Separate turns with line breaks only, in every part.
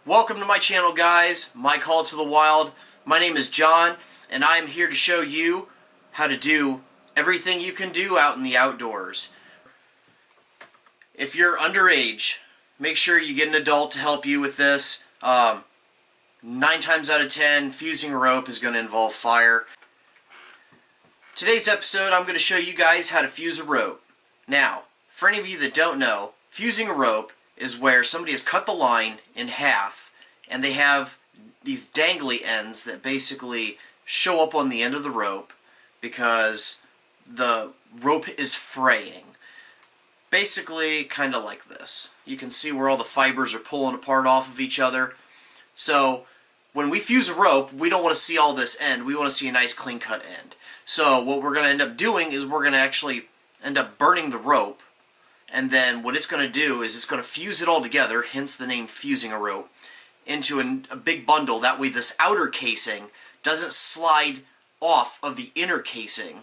Welcome to my channel, guys. My Call to the Wild. My name is John, and I am here to show you how to do everything you can do out in the outdoors. If you're underage, make sure you get an adult to help you with this. 9 times out of 10, fusing a rope is going to involve fire. Today's episode, I'm going to show you guys how to fuse a rope. Now, for any of you that don't know, fusing a rope is where somebody has cut the line in half and they have these dangly ends that basically show up on the end of the rope because the rope is fraying. Basically, kind of like this. You can see where all the fibers are pulling apart off of each other. So, when we fuse a rope, we don't want to see all this end. We want to see a nice clean cut end. So, what we're going to end up doing is we're going to actually end up burning the rope. And then what it's going to do is it's going to fuse it all together, hence the name fusing a rope, into a big bundle. That way this outer casing doesn't slide off of the inner casing.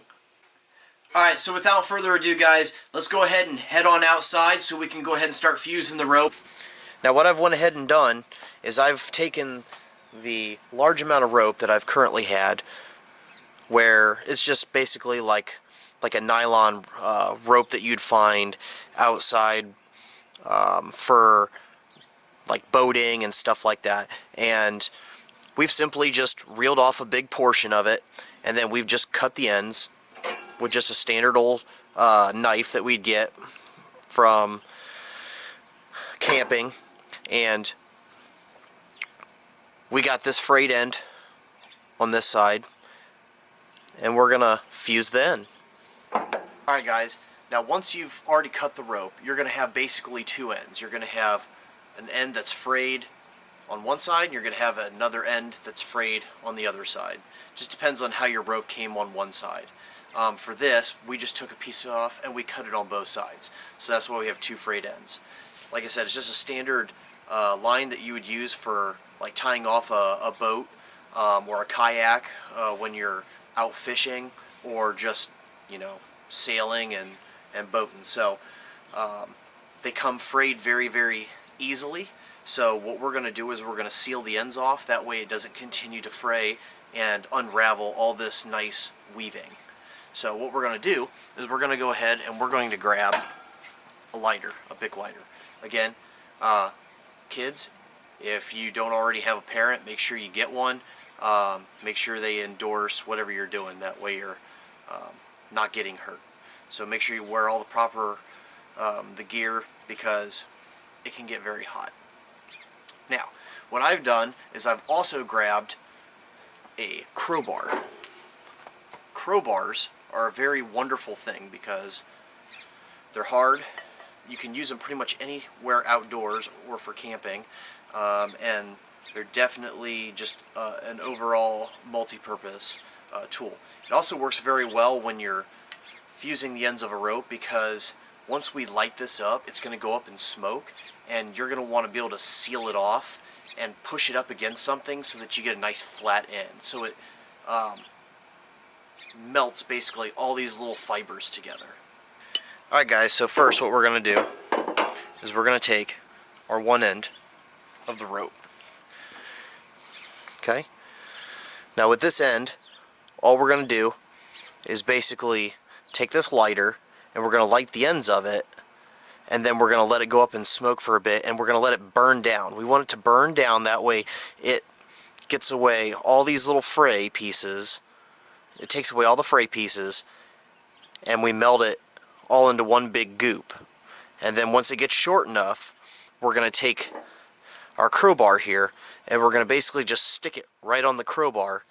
Alright, so without further ado, guys, let's go ahead and head on outside so we can go ahead and start fusing the rope. Now what I've went ahead and done is I've taken the large amount of rope that I've currently had, where it's just basically like a nylon rope that you'd find outside for like boating and stuff like that, and we've simply just reeled off a big portion of it, and then we've just cut the ends with just a standard old knife that we'd get from camping, and we got this frayed end on this side, and we're gonna fuse the end. Alright guys, now once you've already cut the rope, you're going to have basically two ends. You're going to have an end that's frayed on one side, and you're going to have another end that's frayed on the other side. Just depends on how your rope came on one side. For this, we just took a piece off and we cut it on both sides. So that's why we have two frayed ends. Like I said, it's just a standard line that you would use for like tying off a boat or a kayak when you're out fishing, or just, you know, sailing and boating. So they come frayed very, very easily. So what we're going to do is we're going to seal the ends off. That way it doesn't continue to fray and unravel all this nice weaving. So what we're going to do is we're going to go ahead and we're going to grab a lighter, a big lighter. Again, kids, if you don't already have a parent, make sure you get one. Make sure they endorse whatever you're doing. That way you're not getting hurt. So make sure you wear all the proper the gear, because it can get very hot. Now, what I've done is I've also grabbed a crowbar. Crowbars are a very wonderful thing because they're hard. You can use them pretty much anywhere outdoors or for camping, and they're definitely just an overall multi-purpose tool. It also works very well when you're fusing the ends of a rope, because once we light this up, it's going to go up in smoke, and you're going to want to be able to seal it off and push it up against something so that you get a nice flat end. So it melts basically all these little fibers together. Alright guys, so first what we're going to do is we're going to take our one end of the rope. Okay? Now with this end, all we're going to do is basically take this lighter and we're going to light the ends of it, and then we're going to let it go up in smoke for a bit, and we're going to let it burn down. We want it to burn down, that way it gets away all these little fray pieces. It takes away all the fray pieces, and we melt it all into one big goop. And then once it gets short enough, we're going to take our crowbar here, and we're going to basically just stick it right on the crowbar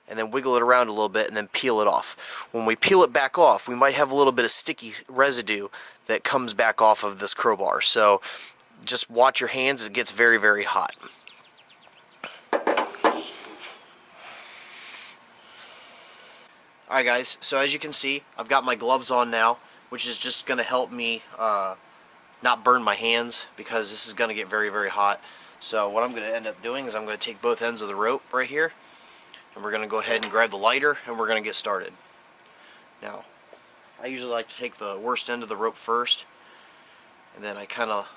and then wiggle it around a little bit and then peel it off. When we peel it back off, we might have a little bit of sticky residue that comes back off of this crowbar. So just watch your hands, it gets very, very hot. Alright guys, so as you can see, I've got my gloves on now, which is just going to help me not burn my hands, because this is going to get very, very hot. So what I'm going to end up doing is I'm going to take both ends of the rope right here, and we're going to go ahead and grab the lighter, and we're going to get started. Now, I usually like to take the worst end of the rope first, and then I kind of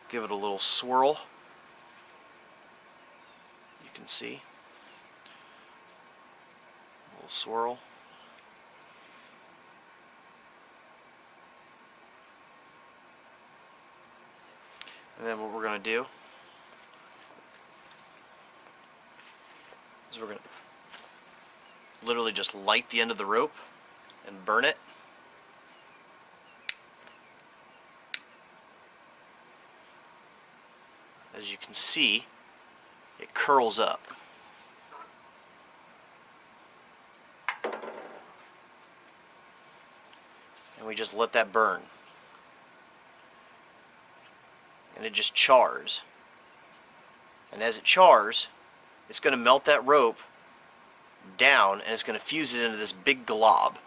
give it a little swirl, can see. A little swirl. And then what we're going to do is we're going to literally just light the end of the rope and burn it. As you can see, it curls up. And we just let that burn. And it just chars. And as it chars, it's going to melt that rope down and it's going to fuse it into this big glob.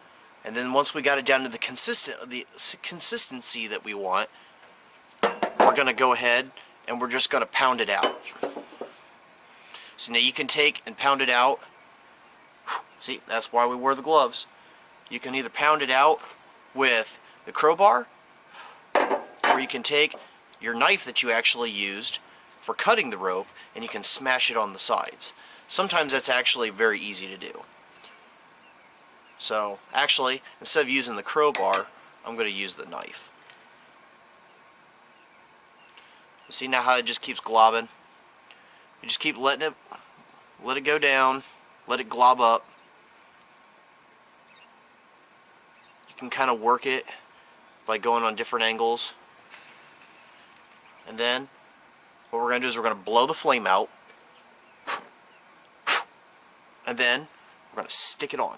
And then once we got it down to the consistency that we want, we're going to go ahead and we're just going to pound it out. So now you can take and pound it out. See, that's why we wore the gloves. You can either pound it out with the crowbar, or you can take your knife that you actually used for cutting the rope and you can smash it on the sides. Sometimes that's actually very easy to do. So actually, instead of using the crowbar, I'm going to use the knife. You see now how it just keeps globbing? You just keep letting it, let it go down, let it glob up. You can kind of work it by going on different angles. And then what we're going to do is we're going to blow the flame out. And then we're going to stick it on.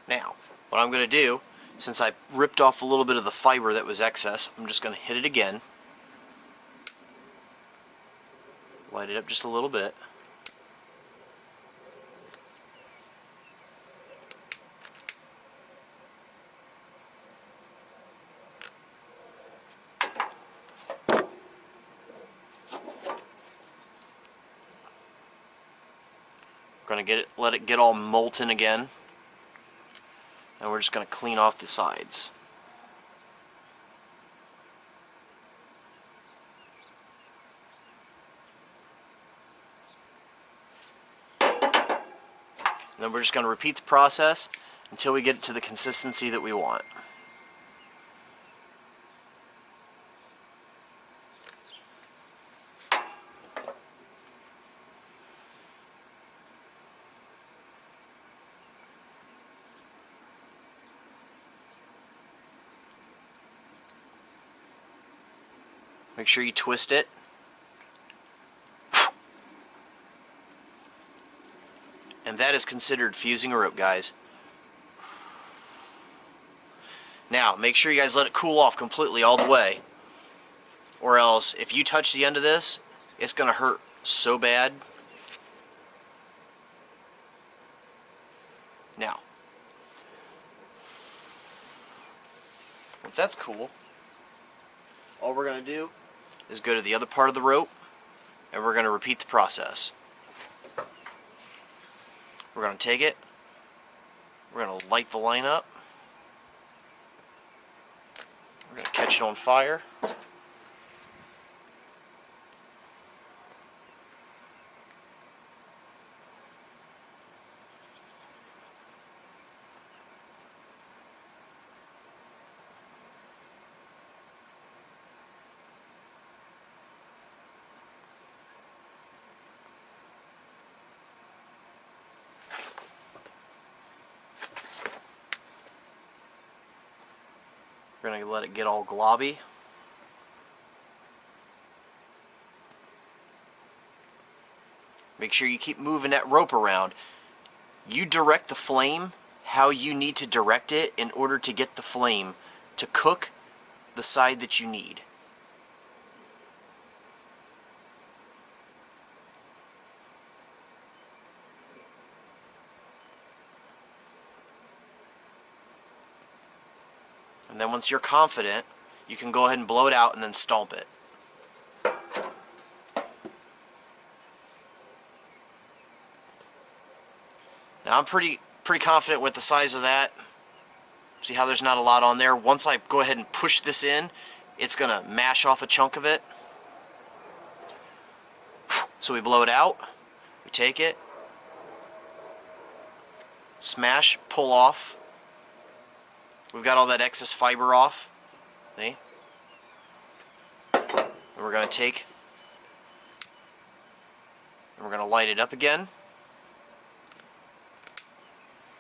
Now, what I'm going to do, since I ripped off a little bit of the fiber that was excess, I'm just going to hit it again. Light it up just a little bit. We're going to let it get all molten again. And we're just going to clean off the sides. And then we're just going to repeat the process until we get it to the consistency that we want. Make sure you twist it. And that is considered fusing a rope, guys. Now, make sure you guys let it cool off completely all the way. Or else, if you touch the end of this, it's going to hurt so bad. Now, once that's cool, all we're going to do is go to the other part of the rope and we're going to repeat the process. We're going to take it, we're going to light the line up, we're going to catch it on fire, we're going to let it get all globby. Make sure you keep moving that rope around. You direct the flame how you need to direct it in order to get the flame to cook the side that you need. And then once you're confident, you can go ahead and blow it out and then stomp it. Now I'm pretty confident with the size of that. See how there's not a lot on there? Once I go ahead and push this in, it's gonna mash off a chunk of it. So we blow it out, we take it, smash, pull off. We've got all that excess fiber off. See? And we're gonna take, and we're gonna light it up again.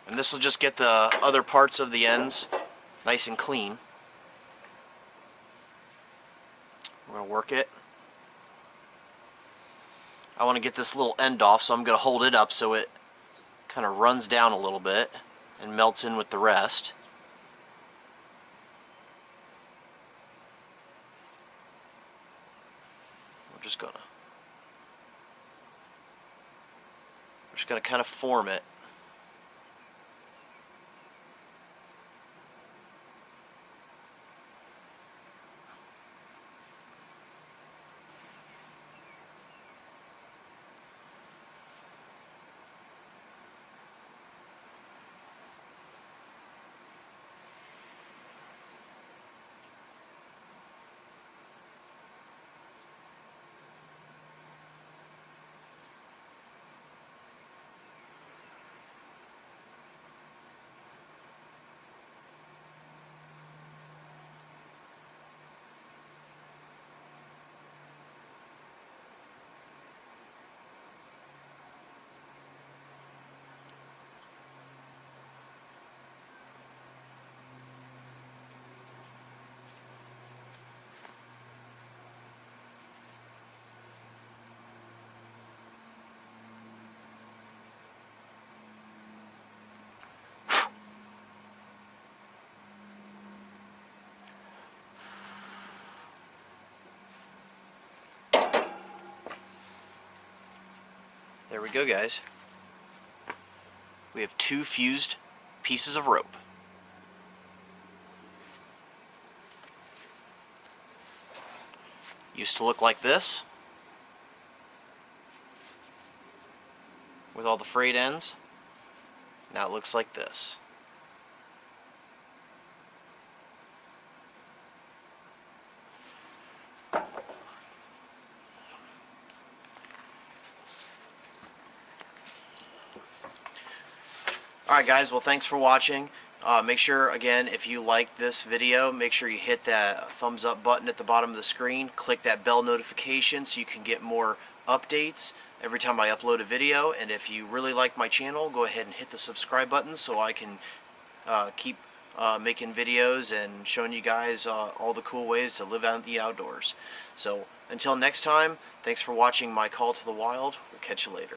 And this will just get the other parts of the ends nice and clean. We're going to work it. I want to get this little end off, so I'm going to hold it up so it kind of runs down a little bit and melts in with the rest. We're just going to kind of form it. There we go, guys. We have 2 fused pieces of rope. Used to look like this, with all the frayed ends. Now it looks like this. Alright guys, well thanks for watching. Make sure, again, if you like this video, make sure you hit that thumbs up button at the bottom of the screen. Click that bell notification so you can get more updates every time I upload a video. And if you really like my channel, go ahead and hit the subscribe button so I can keep making videos and showing you guys all the cool ways to live out in the outdoors. So until next time, thanks for watching my Call to the Wild. We'll catch you later.